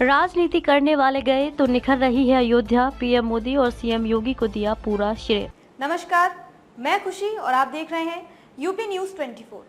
राजनीति करने वाले गए तो निखर रही है अयोध्या। पीएम मोदी और सीएम योगी को दिया पूरा श्रेय। नमस्कार, मैं खुशी और आप देख रहे हैं यूपी न्यूज़ 24।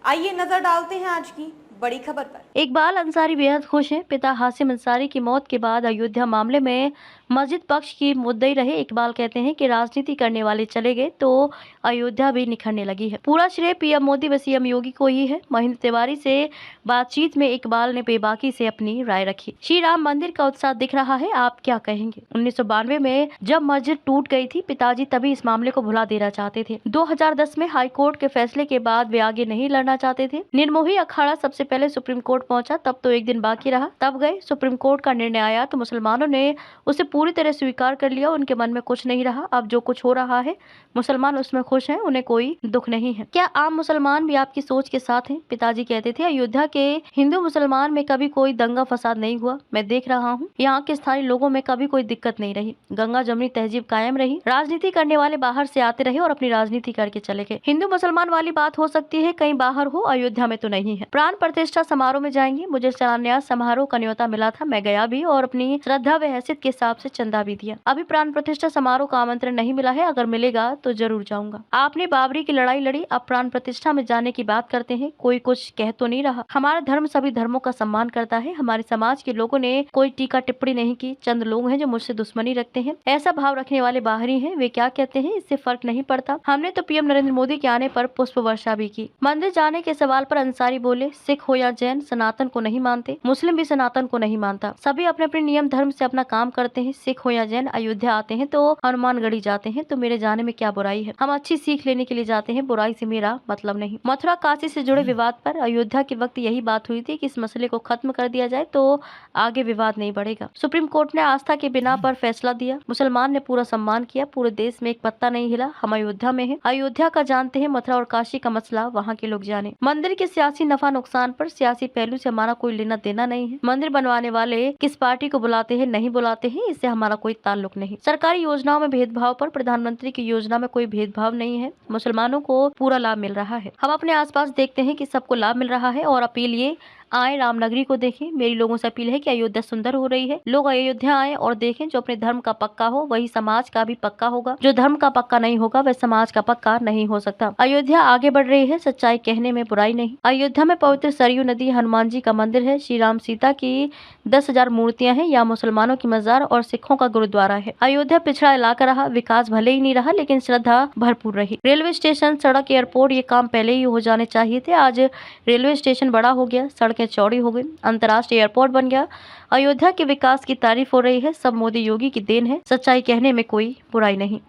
आइए नजर डालते हैं आज की बड़ी खबर पर। इकबाल अंसारी बेहद खुश हैं। पिता हाशिम अंसारी की मौत के बाद अयोध्या मामले में मस्जिद पक्ष की मुद्दई रहे इकबाल कहते हैं कि राजनीति करने वाले चले गए तो अयोध्या भी निखरने लगी है। पूरा श्रेय पीएम मोदी व सीएम योगी को ही है। महेंद्र तिवारी से बातचीत में इकबाल ने बेबाकी से अपनी राय रखी। श्री राम मंदिर का उत्साह दिख रहा है, आप क्या कहेंगे? 1992 में जब मस्जिद टूट गई थी, पिताजी तभी इस मामले को भुला देना चाहते थे। 2010 में हाईकोर्ट के फैसले के बाद वे आगे नहीं लड़ना चाहते थे। निर्मोही अखाड़ा सबसे पहले सुप्रीम कोर्ट पहुंचा, तब तो एक दिन बाकी रहा, तब गए। सुप्रीम कोर्ट का निर्णय आया तो मुसलमानों ने उसे पूरी तरह स्वीकार कर लिया। उनके मन में कुछ नहीं रहा। अब जो कुछ हो रहा है मुसलमान उसमें खुश हैं, उन्हें कोई दुख नहीं है। क्या आम मुसलमान भी आपकी सोच के साथ हैं? पिताजी कहते थे अयोध्या के हिंदू मुसलमान में कभी कोई दंगा फसाद नहीं हुआ। मैं देख रहा हूँ यहाँ के स्थानीय लोगों में कभी कोई दिक्कत नहीं रही। गंगा जमनी तहजीब कायम रही। राजनीति करने वाले बाहर से आते रहे और अपनी राजनीति करके चले गए। हिंदू मुसलमान वाली बात हो सकती है कहीं बाहर हो, अयोध्या में तो नहीं है। प्राण प्रतिष्ठा समारोह में जाएंगे। मुझे शिलान्यास समारोह का न्योता मिला था, मैं गया भी और अपनी श्रद्धा व हैसियत के हिसाब से चंदा भी दिया। अभी प्राण प्रतिष्ठा समारोह का आमंत्रण नहीं मिला है, अगर मिलेगा तो जरूर जाऊंगा। आपने बाबरी की लड़ाई लड़ी, अब प्राण प्रतिष्ठा में जाने की बात करते हैं। कोई कुछ कह तो नहीं रहा। हमारा धर्म सभी धर्मों का सम्मान करता है। हमारे समाज के लोगों ने कोई टीका टिप्पणी नहीं की। चंद लोग हैं जो मुझसे दुश्मनी रखते हैं। ऐसा भाव रखने वाले बाहरी हैं, वे क्या कहते हैं इससे फर्क नहीं पड़ता। हमने तो पीएम नरेंद्र मोदी के आने पर पुष्प वर्षा भी की। मंदिर जाने के सवाल पर अंसारी बोले, सिख हो या जैन सनातन को नहीं मानते, मुस्लिम भी सनातन को नहीं मानता। सभी अपने अपने नियम धर्म से अपना काम करते हैं। सिख हो या जैन अयोध्या आते हैं तो हनुमानगढ़ी जाते हैं, तो मेरे जाने में क्या बुराई है? हम अच्छी सीख लेने के लिए जाते हैं, बुराई से मेरा मतलब नहीं। मथुरा काशी से जुड़े विवाद पर अयोध्या के वक्त यही बात हुई थी कि इस मसले को खत्म कर दिया जाए तो आगे विवाद नहीं बढ़ेगा। सुप्रीम कोर्ट ने आस्था के बिना पर फैसला दिया। मुसलमान ने पूरा सम्मान किया। पूरे देश में एक पत्ता नहीं हिला। हम अयोध्या में हैं, अयोध्या का जानते हैं। मथुरा और काशी का मसला वहाँ के लोग जाने। मंदिर के सियासी नफा नुकसान पर सियासी पहलू से हमारा कोई लेना देना नहीं है। मंदिर बनवाने वाले किस पार्टी को बुलाते हैं नहीं बुलाते हैं, इससे हमारा कोई ताल्लुक नहीं। सरकारी योजनाओं में भेदभाव पर प्रधानमंत्री की योजना में कोई भेदभाव नहीं है। मुसलमानों को पूरा लाभ मिल रहा है। हम अपने आसपास देखते हैं कि सबको लाभ मिल रहा है और अपील ये आए रामनगरी को देखें। मेरी लोगों से अपील है कि अयोध्या सुंदर हो रही है, लोग अयोध्या आए और देखें। जो अपने धर्म का पक्का हो वही समाज का भी पक्का होगा। जो धर्म का पक्का नहीं होगा वह समाज का पक्का नहीं हो सकता। अयोध्या आगे बढ़ रही है, सच्चाई कहने में बुराई नहीं। अयोध्या में पवित्र सरयू नदी, हनुमान जी का मंदिर है, श्री राम सीता की 10,000 मूर्तियां हैं, यहाँ मुसलमानों की मजार और सिखों का गुरुद्वारा है। अयोध्या पिछड़ा इलाका रहा, विकास भले ही नहीं रहा लेकिन श्रद्धा भरपूर रही। रेलवे स्टेशन, सड़क, एयरपोर्ट ये काम पहले ही हो जाने चाहिए थे। आज रेलवे स्टेशन बड़ा हो गया, सड़कें चौड़ी हो गई, अंतर्राष्ट्रीय एयरपोर्ट बन गया। अयोध्या के विकास की तारीफ हो रही है। सब मोदी योगी की देन है, सच्चाई कहने में कोई बुराई नहीं।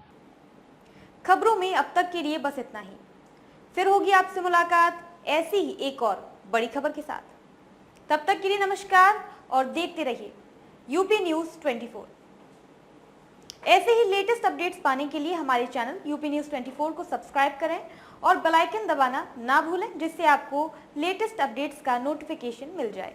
खबरों में अब तक के लिए बस इतना ही। फिर होगी आपसे मुलाकात ऐसी ही एक और बड़ी खबर के साथ। तब तक के लिए नमस्कार और देखते रहिए यूपी न्यूज़ 24। ऐसे ही लेटेस्ट अपडेट्स पाने के लिए हमारे चैनल यूपी न्यूज़ 24 को सब्सक्राइब करें और बेल आइकन दबाना ना भूलें, जिससे आपको लेटेस्ट अपडेट्स का नोटिफिकेशन मिल जाए।